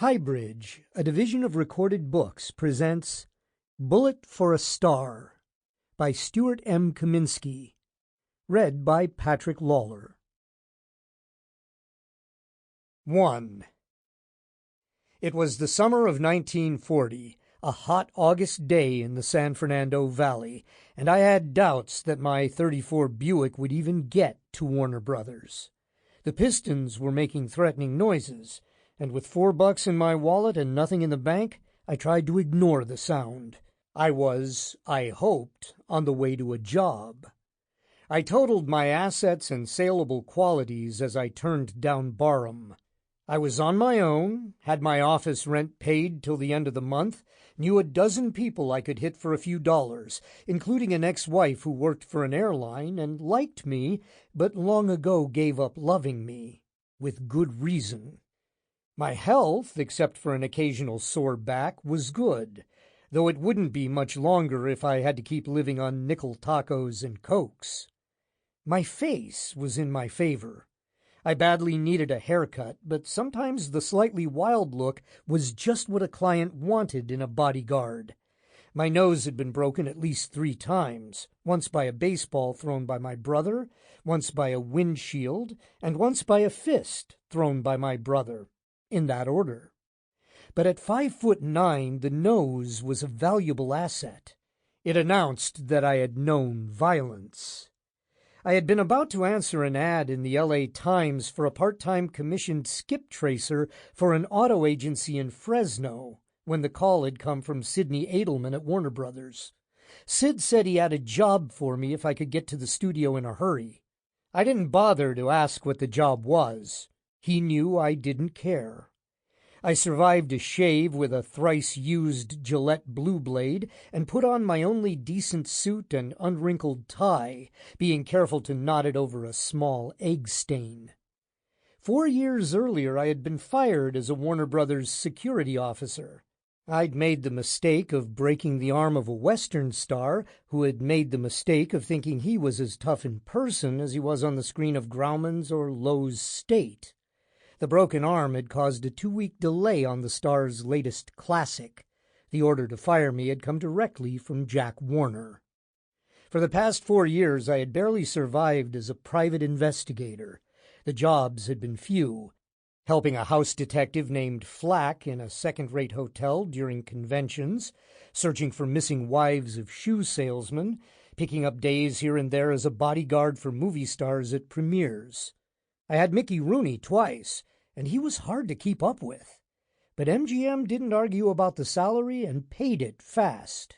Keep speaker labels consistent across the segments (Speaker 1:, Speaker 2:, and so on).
Speaker 1: HighBridge, a division of Recorded Books, presents Bullet for a Star by Stuart M. Kaminsky, read by Patrick Lawlor. 1. It was the summer of 1940, a hot August day in the San Fernando Valley, and I had doubts that my '34 Buick would even get to Warner Brothers. The pistons were making threatening noises, and with $4 in my wallet and nothing in the bank, I tried to ignore the sound. I was, I hoped, on the way to a job. I totaled my assets and saleable qualities as I turned down Barham. I was on my own, had my office rent paid till the end of the month, knew a dozen people I could hit for a few dollars, including an ex-wife who worked for an airline and liked me, but long ago gave up loving me, with good reason. My health, except for an occasional sore back, was good, though it wouldn't be much longer if I had to keep living on nickel tacos and Cokes. My face was in my favor. I badly needed a haircut, but sometimes the slightly wild look was just what a client wanted in a bodyguard. My nose had been broken at least 3 times, once by a baseball thrown by my brother, once by a windshield, and once by a fist thrown by my brother. In that order. But at 5'9", the nose was a valuable asset. It announced that I had known violence. I had been about to answer an ad in the L.A. Times for a part-time commissioned skip tracer for an auto agency in Fresno when the call had come from Sidney Edelman at Warner Brothers. Sid said he had a job for me if I could get to the studio in a hurry. I didn't bother to ask what the job was. He knew I didn't care. I survived a shave with a thrice-used Gillette Blue Blade and put on my only decent suit and unwrinkled tie, being careful to knot it over a small egg stain. 4 years earlier I had been fired as a Warner Brothers security officer. I'd made the mistake of breaking the arm of a Western star who had made the mistake of thinking he was as tough in person as he was on the screen of Grauman's or Lowe's State. The broken arm had caused a 2-week delay on the star's latest classic. The order to fire me had come directly from Jack Warner. For the past 4 years I had barely survived as a private investigator. The jobs had been few. Helping a house detective named Flack in a second-rate hotel during conventions, searching for missing wives of shoe salesmen, picking up days here and there as a bodyguard for movie stars at premieres. I had Mickey Rooney twice, and he was hard to keep up with. But MGM didn't argue about the salary and paid it fast.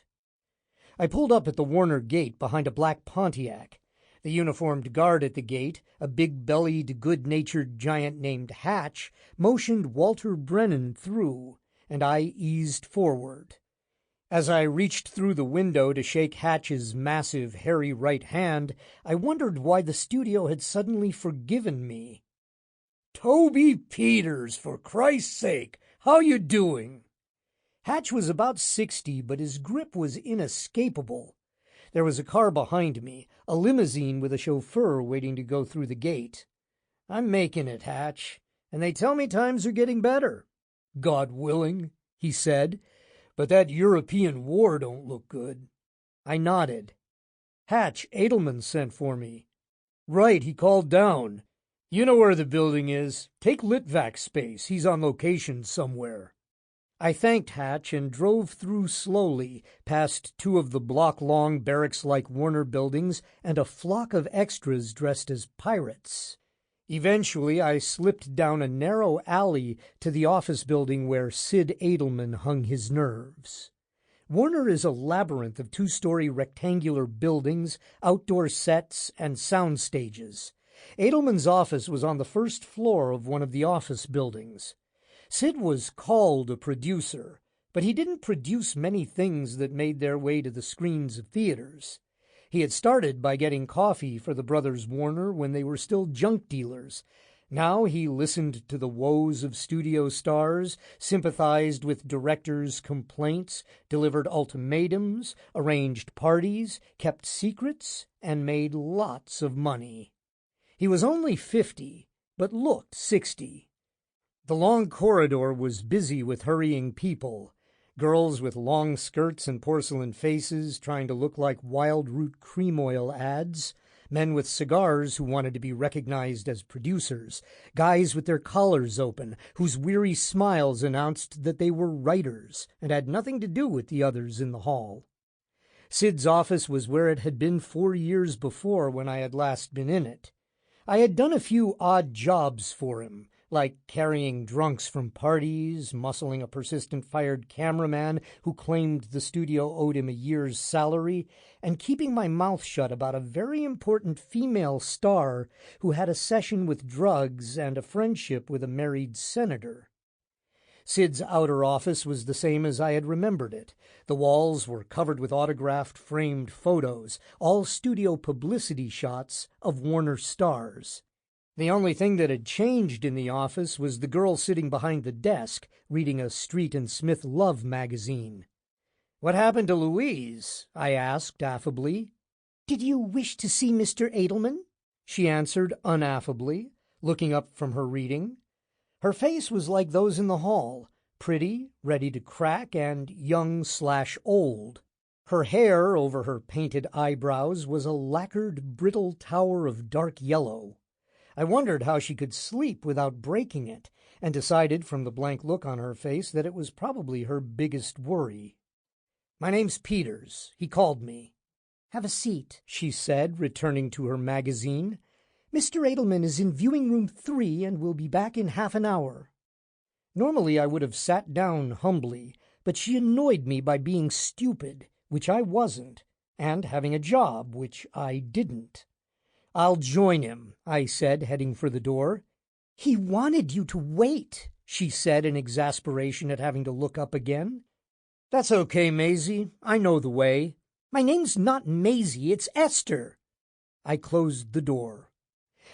Speaker 1: I pulled up at the Warner gate behind a black Pontiac. The uniformed guard at the gate, a big-bellied, good-natured giant named Hatch, motioned Walter Brennan through, and I eased forward. As I reached through the window to shake Hatch's massive, hairy right hand, I wondered why the studio had suddenly forgiven me. "Toby Peters, for Christ's sake! How you doing?" Hatch was about 60, but his grip was inescapable. There was a car behind me, a limousine with a chauffeur waiting to go through the gate. "I'm making it, Hatch, and they tell me times are getting better." "God willing," he said. "But that European war don't look good." I nodded. "Hatch, Edelman sent for me." "Right, he called down. You know where the building is. Take Litvak's space. He's on location somewhere." I thanked Hatch and drove through slowly, past 2 of the block-long barracks-like Warner buildings and a flock of extras dressed as pirates. Eventually, I slipped down a narrow alley to the office building where Sid Edelman hung his nerves. Warner is a labyrinth of 2-story rectangular buildings, outdoor sets, and sound stages. Edelman's office was on the first floor of one of the office buildings. Sid was called a producer, but he didn't produce many things that made their way to the screens of theaters. He had started by getting coffee for the brothers Warner when they were still junk dealers. Now he listened to the woes of studio stars, sympathized with directors' complaints, delivered ultimatums, arranged parties, kept secrets, and made lots of money. He was only 50, but looked 60. The long corridor was busy with hurrying people. Girls with long skirts and porcelain faces trying to look like Wild Root cream oil ads, men with cigars who wanted to be recognized as producers, guys with their collars open whose weary smiles announced that they were writers and had nothing to do with the others in the hall. Sid's office was where it had been 4 years before when I had last been in it. I had done a few odd jobs for him, like carrying drunks from parties, muscling a persistent fired cameraman who claimed the studio owed him a year's salary, and keeping my mouth shut about a very important female star who had a session with drugs and a friendship with a married senator. Sid's outer office was the same as I had remembered it. The walls were covered with autographed framed photos, all studio publicity shots of Warner stars. The only thing that had changed in the office was the girl sitting behind the desk, reading a Street and Smith love magazine. "What happened to Louise?" I asked affably. "Did you wish to see Mr. Edelman?" she answered unaffably, looking up from her reading. Her face was like those in the hall, pretty, ready to crack, and young/old. Her hair over her painted eyebrows was a lacquered, brittle tower of dark yellow. I wondered how she could sleep without breaking it, and decided from the blank look on her face that it was probably her biggest worry. "My name's Peters. He called me." "Have a seat," she said, returning to her magazine. "Mr. Edelman is in viewing room 3 and will be back in half an hour." Normally I would have sat down humbly, but she annoyed me by being stupid, which I wasn't, and having a job, which I didn't. "I'll join him," I said, heading for the door. "He wanted you to wait," she said in exasperation at having to look up again. "That's okay, Maisie. I know the way." "My name's not Maisie, it's Esther." I closed the door.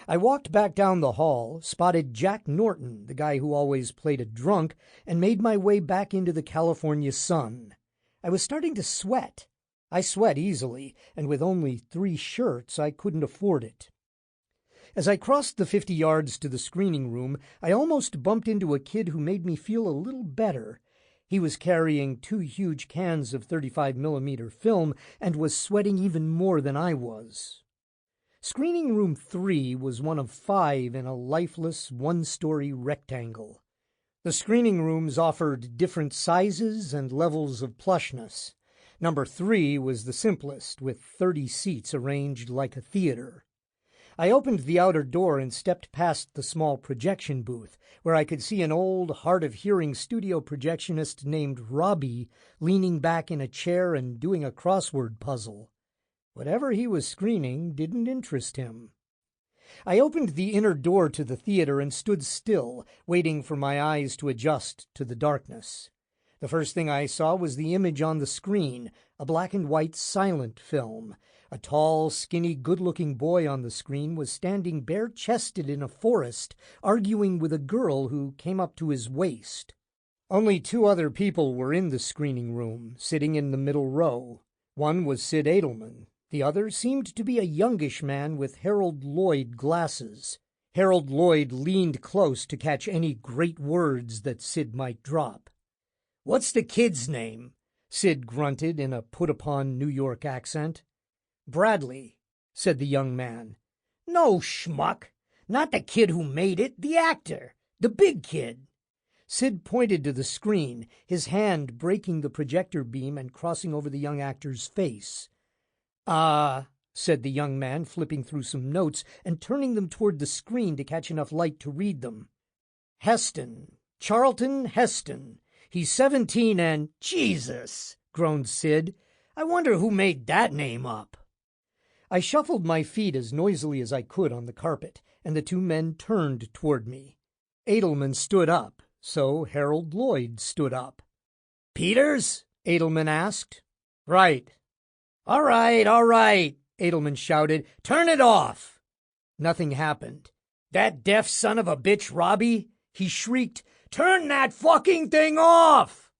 Speaker 1: I walked back down the hall, spotted Jack Norton, the guy who always played a drunk, and made my way back into the California sun. I was starting to sweat. I sweat easily, and with only 3 shirts I couldn't afford it. As I crossed the 50 yards to the screening room, I almost bumped into a kid who made me feel a little better. He was carrying 2 huge cans of 35mm film and was sweating even more than I was. Screening room 3 was one of 5 in a lifeless, 1-story rectangle. The screening rooms offered different sizes and levels of plushness. Number 3 was the simplest, with 30 seats arranged like a theater. I opened the outer door and stepped past the small projection booth, where I could see an old, hard-of-hearing studio projectionist named Robbie leaning back in a chair and doing a crossword puzzle. Whatever he was screening didn't interest him. I opened the inner door to the theater and stood still, waiting for my eyes to adjust to the darkness. The first thing I saw was the image on the screen, a black-and-white silent film. A tall, skinny, good-looking boy on the screen was standing bare-chested in a forest, arguing with a girl who came up to his waist. Only 2 other people were in the screening room, sitting in the middle row. One was Sid Edelman. The other seemed to be a youngish man with Harold Lloyd glasses. Harold Lloyd leaned close to catch any great words that Sid might drop. "What's the kid's name?" Sid grunted in a put-upon New York accent. "Bradley," said the young man. "No, schmuck. Not the kid who made it, the actor. The big kid." Sid pointed to the screen, his hand breaking the projector beam and crossing over the young actor's face. Said the young man, flipping through some notes and turning them toward the screen to catch enough light to read them. "Heston. Charlton Heston. He's 17 and—" "Jesus!" groaned Sid. "I wonder who made that name up." I shuffled my feet as noisily as I could on the carpet, and the 2 men turned toward me. Edelman stood up, so Harold Lloyd stood up. "Peters?" Edelman asked. "Right." All right, Edelman shouted. "Turn it off!" Nothing happened. "That deaf son of a bitch, Robbie!" he shrieked. "Turn that fucking thing off!"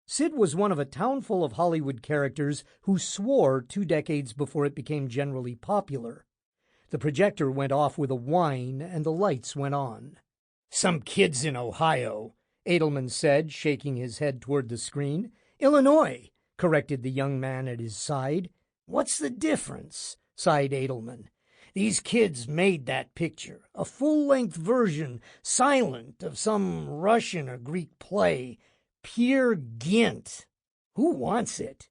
Speaker 1: Sid was one of a town full of Hollywood characters who swore 2 decades before it became generally popular. The projector went off with a whine and the lights went on. "Some kids in Ohio," Edelman said, shaking his head toward the screen. "Illinois," corrected the young man at his side. "What's the difference?" sighed Edelman. "These kids made that picture, a full-length version, silent, of some Russian or Greek play. Peer Gynt. Who wants it?"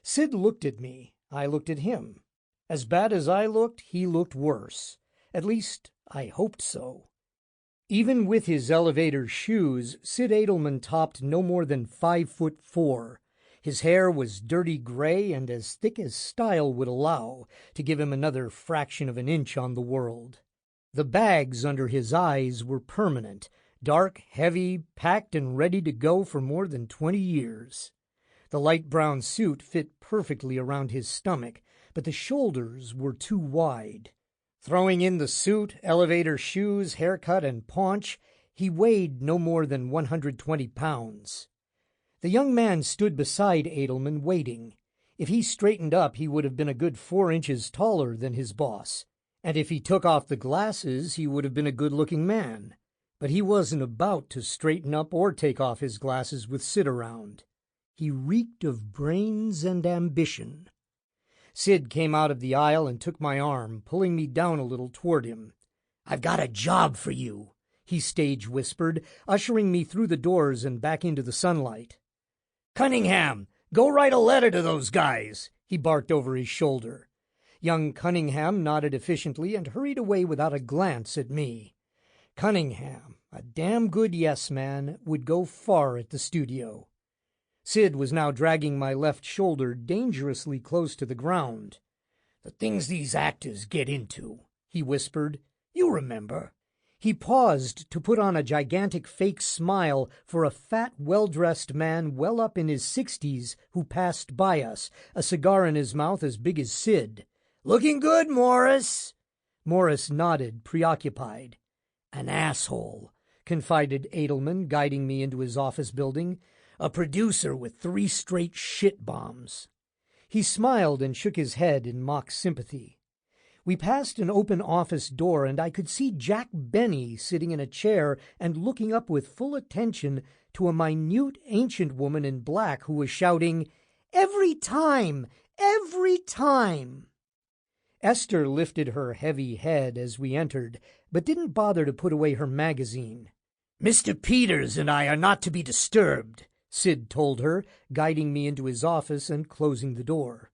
Speaker 1: Sid looked at me. I looked at him. As bad as I looked, he looked worse. At least, I hoped so. Even with his elevator shoes, Sid Edelman topped no more than 5'4". His hair was dirty gray and as thick as style would allow, to give him another fraction of an inch on the world. The bags under his eyes were permanent, dark, heavy, packed and ready to go for more than 20 years. The light brown suit fit perfectly around his stomach, but the shoulders were too wide. Throwing in the suit, elevator shoes, haircut, and paunch, he weighed no more than 120 pounds. The young man stood beside Edelman, waiting. If he straightened up, he would have been a good 4 inches taller than his boss. And if he took off the glasses, he would have been a good-looking man. But he wasn't about to straighten up or take off his glasses with Sid around. He reeked of brains and ambition. Sid came out of the aisle and took my arm, pulling me down a little toward him. "I've got a job for you," he stage whispered, ushering me through the doors and back into the sunlight. "Cunningham, go write a letter to those guys," he barked over his shoulder. Young Cunningham nodded efficiently and hurried away without a glance at me. Cunningham, a damn good yes-man, would go far at the studio. Sid was now dragging my left shoulder dangerously close to the ground. "The things these actors get into," he whispered. "You remember." He paused to put on a gigantic fake smile for a fat, well-dressed man well up in his 60s who passed by us, a cigar in his mouth as big as Sid. "Looking good, Morris." Morris nodded, preoccupied. "An asshole," confided Edelman, guiding me into his office building. "A producer with 3 straight shit bombs." He smiled and shook his head in mock sympathy. We passed an open office door, and I could see Jack Benny sitting in a chair and looking up with full attention to a minute ancient woman in black who was shouting, "Every time! Every time!" Esther lifted her heavy head as we entered, but didn't bother to put away her magazine. "Mr. Peters and I are not to be disturbed," Sid told her, guiding me into his office and closing the door.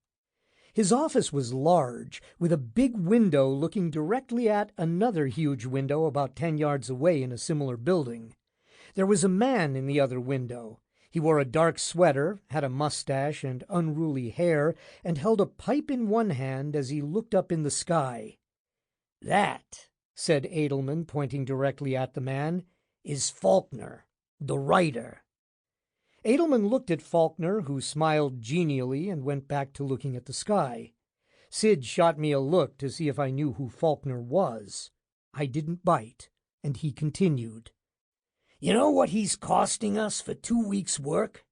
Speaker 1: His office was large, with a big window looking directly at another huge window about 10 yards away in a similar building. There was a man in the other window. He wore a dark sweater, had a mustache and unruly hair, and held a pipe in one hand as he looked up in the sky. "That," said Edelman, pointing directly at the man, "is Faulkner, the writer." Edelman looked at Faulkner, who smiled genially and went back to looking at the sky. Sid shot me a look to see if I knew who Faulkner was. I didn't bite, and he continued. "You know what he's costing us for 2 weeks' work?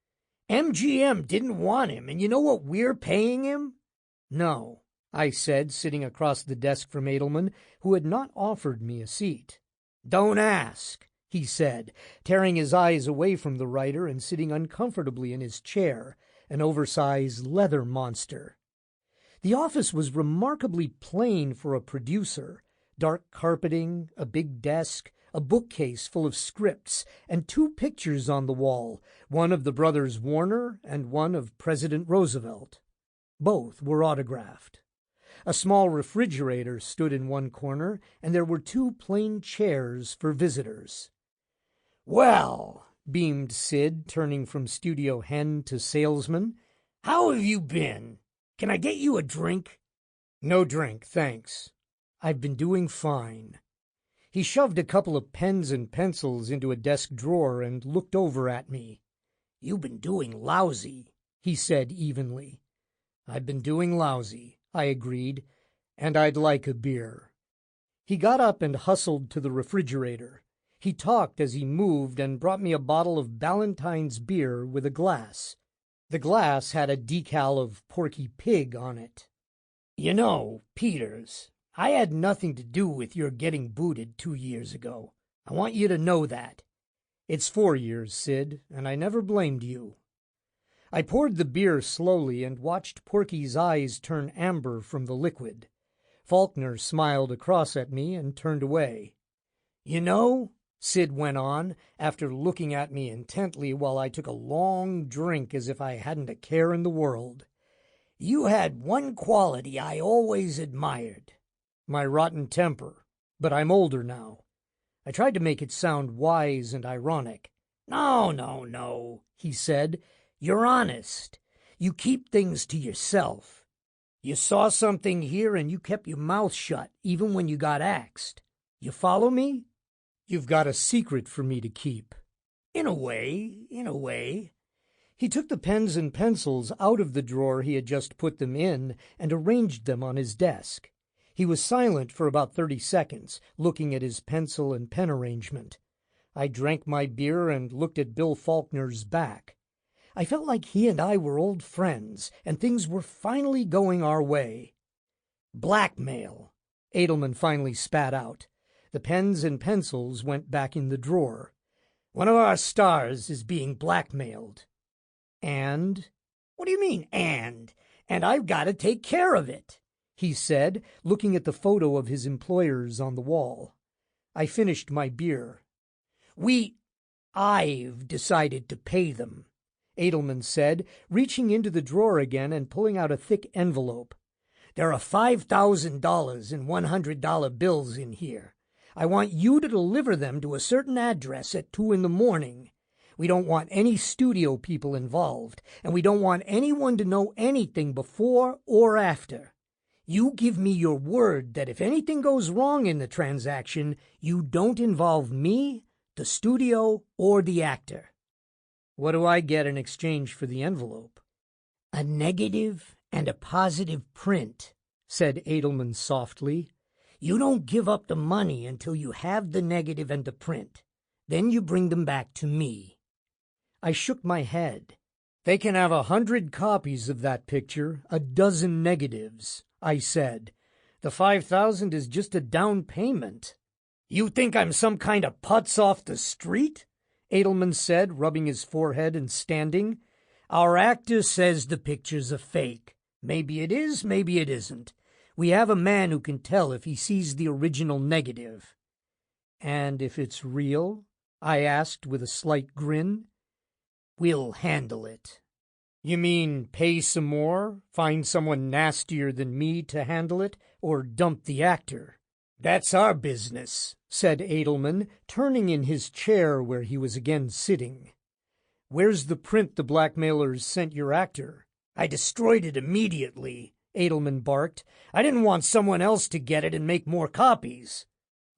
Speaker 1: MGM didn't want him, and you know what we're paying him?" "No," I said, sitting across the desk from Edelman, who had not offered me a seat. "Don't ask," he said, tearing his eyes away from the writer and sitting uncomfortably in his chair, an oversized leather monster. The office was remarkably plain for a producer. Dark carpeting, a big desk, a bookcase full of scripts, and 2 pictures on the wall, one of the brothers Warner and one of President Roosevelt. Both were autographed. A small refrigerator stood in one corner, and there were 2 plain chairs for visitors. "Well," beamed Sid, turning from studio hen to salesman, "how have you been? Can I get you a drink?" "No drink, thanks. I've been doing fine." He shoved a couple of pens and pencils into a desk drawer and looked over at me. "You've been doing lousy," he said evenly. "I've been doing lousy," I agreed, "and I'd like a beer." He got up and hustled to the refrigerator. He talked as he moved and brought me a bottle of Ballantine's beer with a glass. The glass had a decal of Porky Pig on it. "You know, Peters, I had nothing to do with your getting booted 2 years ago. I want you to know that. It's 4 years, Sid, and I never blamed you." I poured the beer slowly and watched Porky's eyes turn amber from the liquid. Faulkner smiled across at me and turned away. "You know," Sid went on, after looking at me intently while I took a long drink as if I hadn't a care in the world, "you had one quality I always admired." "My rotten temper. But I'm older now." I tried to make it sound wise and ironic. No, he said. "You're honest. You keep things to yourself. You saw something here and you kept your mouth shut, even when you got axed. You follow me? You've got a secret for me to keep." In a way. He took the pens and pencils out of the drawer he had just put them in and arranged them on his desk. He was silent for about 30 seconds, looking at his pencil and pen arrangement. I drank my beer and looked at Bill Faulkner's back. I felt like he and I were old friends, and things were finally going our way. "Blackmail," Edelman finally spat out. The pens and pencils went back in the drawer. "One of our stars is being blackmailed." "And?" "What do you mean, and? And I've got to take care of it," he said, looking at the photo of his employers on the wall. I finished my beer. I've decided to pay them," Edelman said, reaching into the drawer again and pulling out a thick envelope. "There are $5,000 in $100 bills in here. I want you to deliver them to a certain address at 2 in the morning. We don't want any studio people involved, and we don't want anyone to know anything before or after. You give me your word that if anything goes wrong in the transaction, you don't involve me, the studio, or the actor." "What do I get in exchange for the envelope?" "A negative and a positive print," said Edelman softly. "You don't give up the money until you have the negative and the print. Then you bring them back to me." I shook my head. "They can have 100 copies of that picture, a dozen negatives," I said. "The 5,000 is just a down payment." "You think I'm some kind of putz off the street?" Edelman said, rubbing his forehead and standing. "Our actor says the picture's a fake. Maybe it is, maybe it isn't. We have a man who can tell if he sees the original negative." "And if it's real?" I asked with a slight grin. "We'll handle it." "You mean pay some more, find someone nastier than me to handle it, or dump the actor?" "That's our business," said Edelman, turning in his chair where he was again sitting. "Where's the print the blackmailers sent your actor?" "I destroyed it immediately," Edelman barked. "I didn't want someone else to get it and make more copies."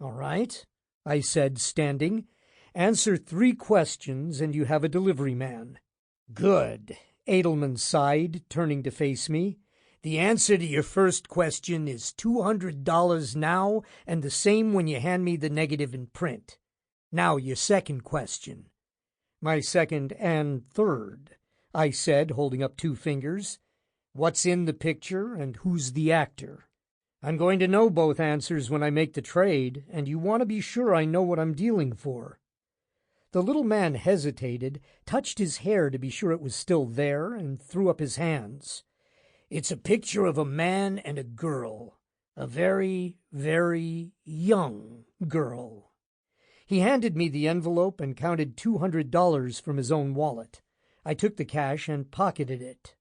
Speaker 1: "All right," I said, standing. "Answer 3 questions and you have a delivery man." "Good," Edelman sighed, turning to face me. "The answer to your first question is $200 now and the same when you hand me the negative in print. Now your second question." "My second and third," I said, holding up 2 fingers. "What's in the picture and who's the actor?" "I'm going to know both answers when I make the trade, and you want to be sure I know what I'm dealing for." The little man hesitated, touched his hair to be sure it was still there, and threw up his hands. "It's a picture of a man and a girl, a very, very young girl." He handed me the envelope and counted $200 from his own wallet. I took the cash and pocketed it.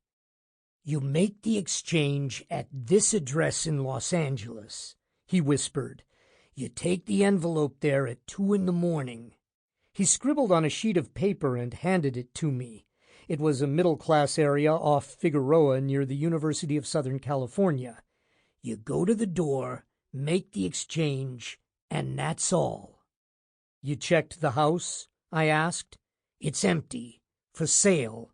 Speaker 1: "You make the exchange at this address in Los Angeles," he whispered. "You take the envelope there at 2 in the morning. He scribbled on a sheet of paper and handed it to me. It was a middle-class area off Figueroa near the University of Southern California. "You go to the door, make the exchange, and that's all." "You checked the house?" I asked. "It's empty. For sale."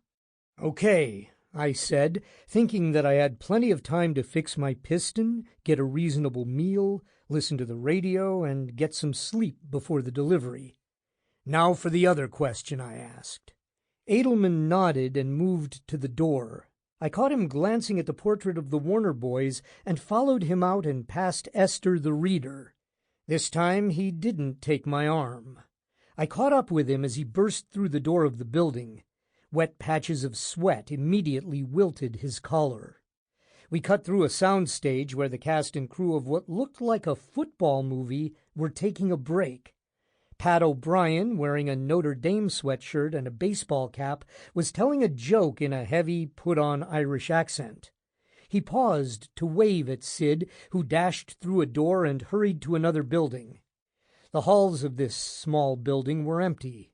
Speaker 1: "Okay," I said, thinking that I had plenty of time to fix my piston, get a reasonable meal, listen to the radio, and get some sleep before the delivery. "Now for the other question," I asked. Edelman nodded and moved to the door. I caught him glancing at the portrait of the Warner boys and followed him out and past Esther the reader. This time he didn't take my arm. I caught up with him as he burst through the door of the building. Wet patches of sweat immediately wilted his collar. We cut through a sound stage where the cast and crew of what looked like a football movie were taking a break. Pat O'Brien, wearing a Notre Dame sweatshirt and a baseball cap, was telling a joke in a heavy, put-on Irish accent. He paused to wave at Sid, who dashed through a door and hurried to another building. The halls of this small building were empty.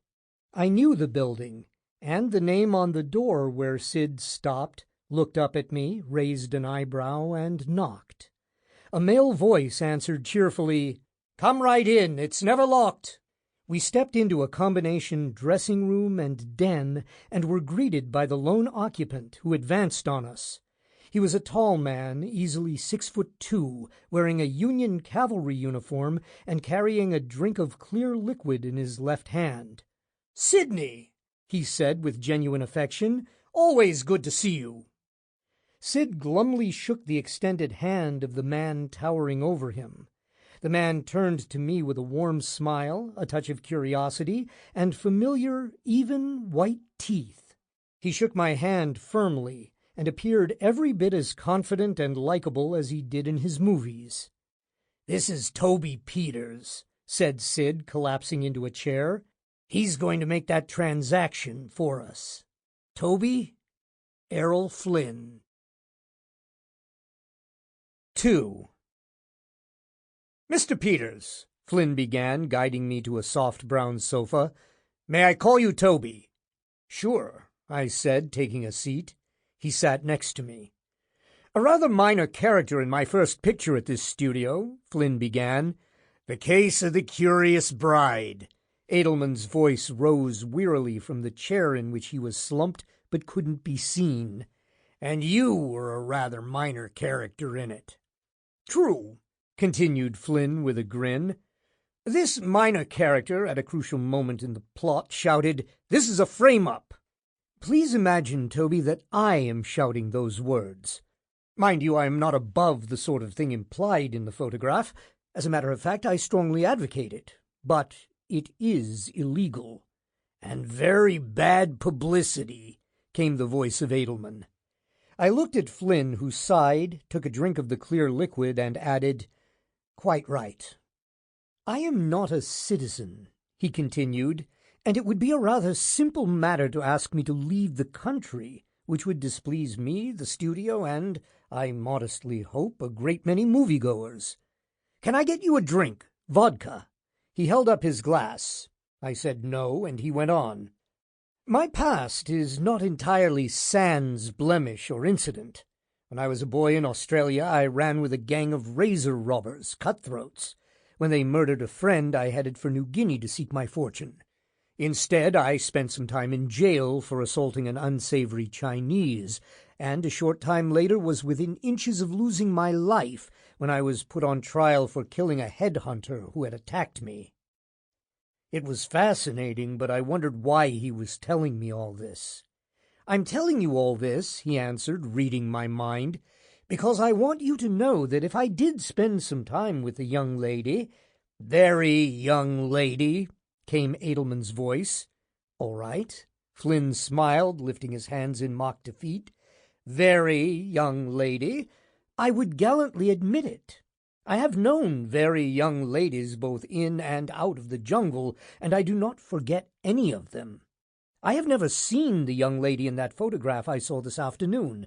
Speaker 1: I knew the building, and the name on the door where Sid stopped, looked up at me, raised an eyebrow, and knocked. A male voice answered cheerfully, "Come right in, it's never locked." We stepped into a combination dressing room and den and were greeted by the lone occupant, who advanced on us. He was a tall man, easily 6'2", wearing a Union cavalry uniform and carrying a drink of clear liquid in his left hand. "Sidney," he said with genuine affection, "always good to see you." Sid glumly shook the extended hand of the man towering over him. The man turned to me with a warm smile, a touch of curiosity, and familiar, even, white teeth. He shook my hand firmly, and appeared every bit as confident and likable as he did in his movies. "This is Toby Peters," said Sid, collapsing into a chair. "He's going to make that transaction for us. Toby, Errol Flynn." 2. "Mr. Peters," Flynn began, guiding me to a soft brown sofa, "may I call you Toby?" "Sure," I said, taking a seat. He sat next to me. "A rather minor character in my first picture at this studio," Flynn began. "The Case of the Curious Bride." Edelman's voice rose wearily from the chair in which he was slumped but couldn't be seen. "And you were a rather minor character in it." "True," continued Flynn with a grin. "This minor character, at a crucial moment in the plot, shouted, 'This is a frame-up.' Please imagine, Toby, that I am shouting those words. Mind you, I am not above the sort of thing implied in the photograph. As a matter of fact, I strongly advocate it. But it is illegal." "And very bad publicity," came the voice of Edelman. I looked at Flynn, who sighed, took a drink of the clear liquid, and added, "Quite right." "I am not a citizen," he continued, "and it would be a rather simple matter to ask me to leave the country, which would displease me, the studio, and, I modestly hope, a great many moviegoers. Can I get you a drink? Vodka?" He held up his glass. I said no, and he went on. "My past is not entirely sans blemish or incident. When I was a boy in Australia, I ran with a gang of razor robbers, cutthroats. When they murdered a friend, I headed for New Guinea to seek my fortune. Instead, I spent some time in jail for assaulting an unsavory Chinese, and a short time later was within inches of losing my life when I was put on trial for killing a headhunter who had attacked me." It was fascinating, but I wondered why he was telling me all this. "I'm telling you all this," he answered, reading my mind, "because I want you to know that if I did spend some time with the young lady—" "Very young lady," came Edelman's voice. "All right." Flynn smiled, lifting his hands in mock defeat. "Very young lady. I would gallantly admit it. I have known very young ladies both in and out of the jungle, and I do not forget any of them. I have never seen the young lady in that photograph I saw this afternoon.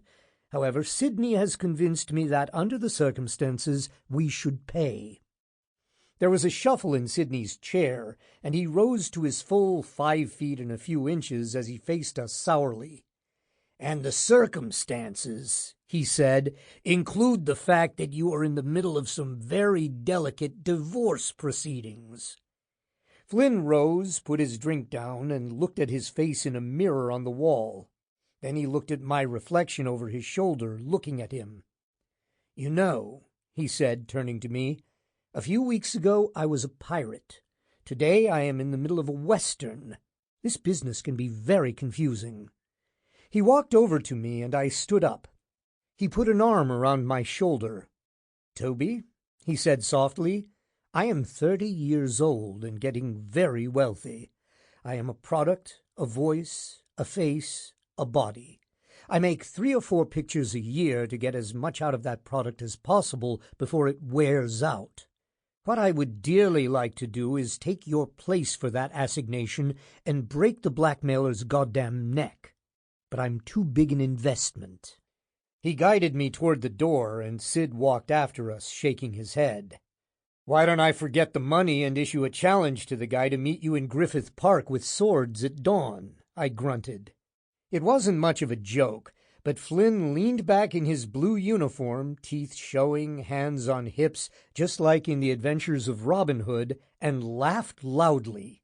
Speaker 1: However, Sidney has convinced me that, under the circumstances, we should pay." There was a shuffle in Sidney's chair, and he rose to his full 5 feet and a few inches as he faced us sourly. "And the circumstances," he said, "include the fact that you are in the middle of some very delicate divorce proceedings." Flynn rose, put his drink down, and looked at his face in a mirror on the wall. Then he looked at my reflection over his shoulder, looking at him. "You know," he said, turning to me, "a few weeks ago I was a pirate. Today I am in the middle of a Western. This business can be very confusing." He walked over to me, and I stood up. He put an arm around my shoulder. "Toby," he said softly, I am 30 years old and getting very wealthy. I am a product, a voice, a face, a body. I make 3 or 4 pictures a year to get as much out of that product as possible before it wears out. What I would dearly like to do is take your place for that assignation and break the blackmailer's goddamn neck. But I'm too big an investment. He guided me toward the door, and Sid walked after us, shaking his head. Why don't I forget the money and issue a challenge to the guy to meet you in Griffith Park with swords at dawn? I grunted. It wasn't much of a joke, but Flynn leaned back in his blue uniform, teeth showing, hands on hips, just like in the adventures of Robin Hood, and laughed loudly.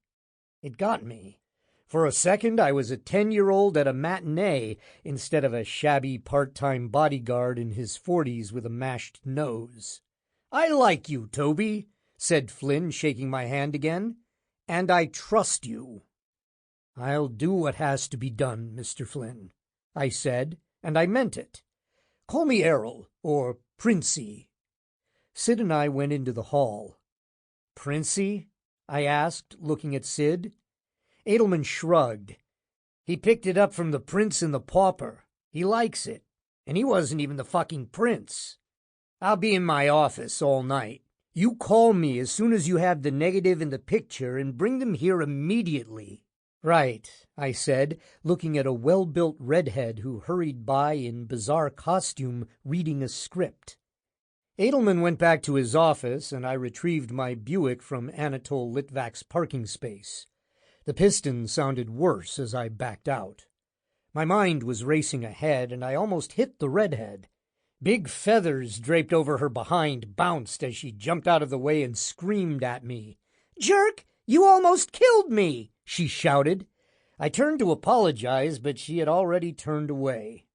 Speaker 1: It got me. For a second, I was a 10-year-old at a matinee instead of a shabby part-time bodyguard in his 40s with a mashed nose. I like you, Toby, said Flynn, shaking my hand again, and I trust you. I'll do what has to be done, Mr. Flynn, I said, and I meant it. Call me Errol, or Princey. Sid and I went into the hall. Princey? I asked, looking at Sid. Edelman shrugged. He picked it up from the Prince and the Pauper. He likes it, and he wasn't even the fucking prince. I'll be in my office all night. You call me as soon as you have the negative and the picture and bring them here immediately. Right, I said, looking at a well-built redhead who hurried by in bizarre costume reading a script. Edelman went back to his office, and I retrieved my Buick from Anatole Litvak's parking space. The piston sounded worse as I backed out. My mind was racing ahead, and I almost hit the redhead. Big feathers draped over her behind bounced as she jumped out of the way and screamed at me. "Jerk, you almost killed me!" she shouted. I turned to apologize, but she had already turned away.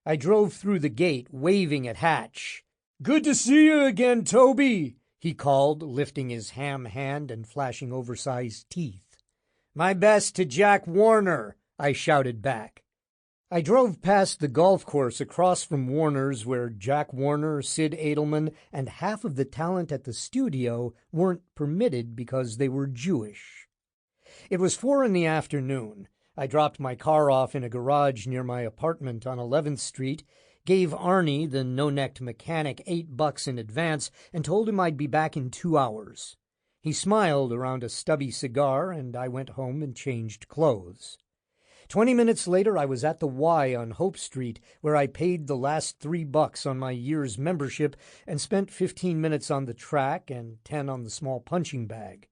Speaker 1: I drove through the gate, waving at Hatch. "Good to see you again, Toby," he called, lifting his ham hand and flashing oversized teeth. "My best to Jack Warner," I shouted back. I drove past the golf course across from Warner's, where Jack Warner, Sid Edelman, and half of the talent at the studio weren't permitted because they were Jewish. It was 4 in the afternoon. I dropped my car off in a garage near my apartment on 11th Street, gave Arnie, the no-necked mechanic, $8 in advance, and told him I'd be back in 2 hours. He smiled around a stubby cigar, and I went home and changed clothes. 20 minutes later, I was at the Y on Hope Street, where I paid the last $3 on my year's membership and spent 15 minutes on the track and 10 on the small punching bag.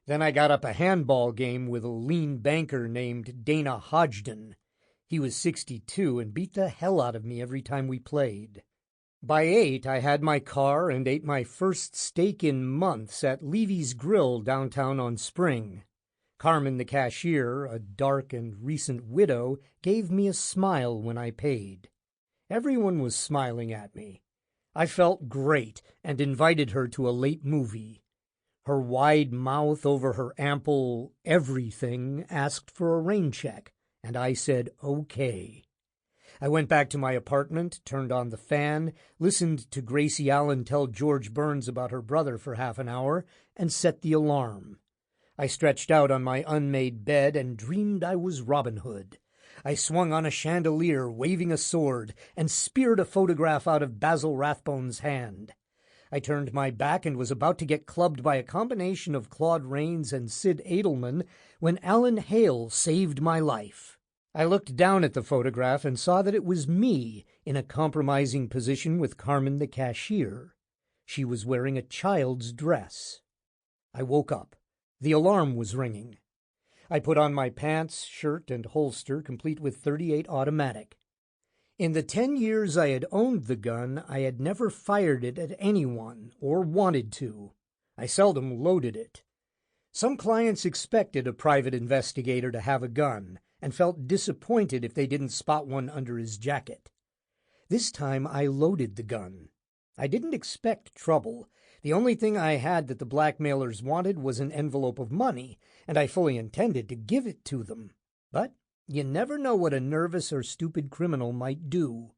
Speaker 1: Then I got up a handball game with a lean banker named Dana Hodgdon. He was 62 and beat the hell out of me every time we played. By 8, I had my car and ate my first steak in months at Levy's Grill downtown on Spring. Carmen, the cashier, a dark and recent widow, gave me a smile when I paid. Everyone was smiling at me. I felt great and invited her to a late movie. Her wide mouth over her ample everything asked for a rain check, and I said okay. I went back to my apartment, turned on the fan, listened to Gracie Allen tell George Burns about her brother for half an hour, and set the alarm. I stretched out on my unmade bed and dreamed I was Robin Hood. I swung on a chandelier, waving a sword, and speared a photograph out of Basil Rathbone's hand. I turned my back and was about to get clubbed by a combination of Claude Rains and Sid Edelman when Alan Hale saved my life. I looked down at the photograph and saw that it was me in a compromising position with Carmen the cashier. She was wearing a child's dress. I woke up. The alarm was ringing. I put on my pants, shirt, and holster, complete with .38 automatic. In the 10 years I had owned the gun, I had never fired it at anyone, or wanted to. I seldom loaded it. Some clients expected a private investigator to have a gun, and felt disappointed if they didn't spot one under his jacket. This time I loaded the gun. I didn't expect trouble. The only thing I had that the blackmailers wanted was an envelope of money, and I fully intended to give it to them. But you never know what a nervous or stupid criminal might do.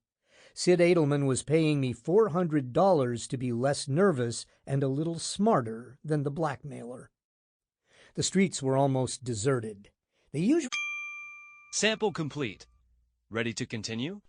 Speaker 1: Sid Edelman was paying me $400 to be less nervous and a little smarter than the blackmailer. The streets were almost deserted. The usual...
Speaker 2: Sample complete. Ready to continue?